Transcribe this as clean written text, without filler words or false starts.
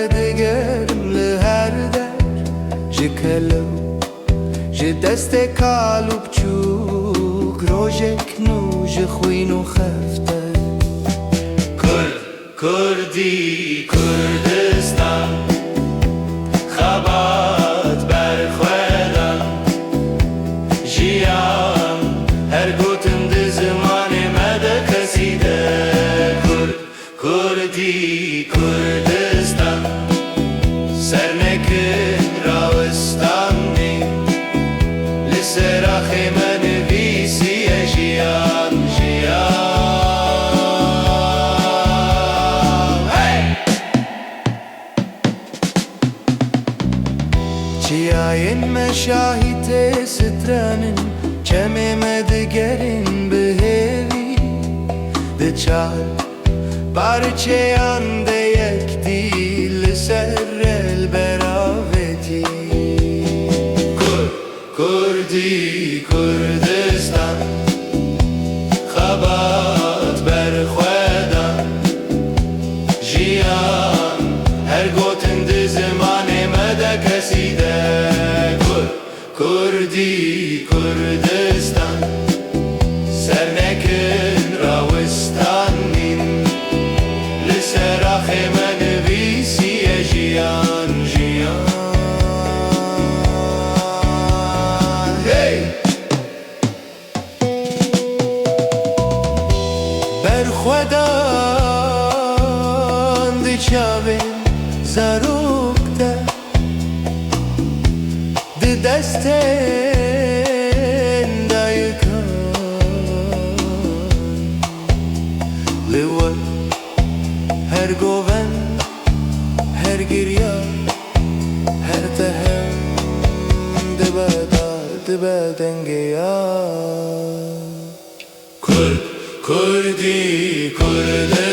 دگرم لهر در جکلو جدست کالو بچوک روژک نو جخوین و خفته کردی کردستان خبات برخوادن جیان هر گوتن ده زمان مده کسیده کردی کردستان سرنکن راوستانی لسراخ من ویسی جیان چیاین مشاهیت سترانن چمه مدگرین بهوی دچار پارچه آنده یک دیل سر البراوتی کردی کردستان خبات برخوادن جیان هر گوتن ده زمان مده کسیده کردی کردستان سرنکن راوستانین لسراخ من ویسی جیان برخودان دی چاوین زاروکتا دی دستین دایکان لیوال هر گوون هر گریان هر تهم دبادنگیان کردی کرده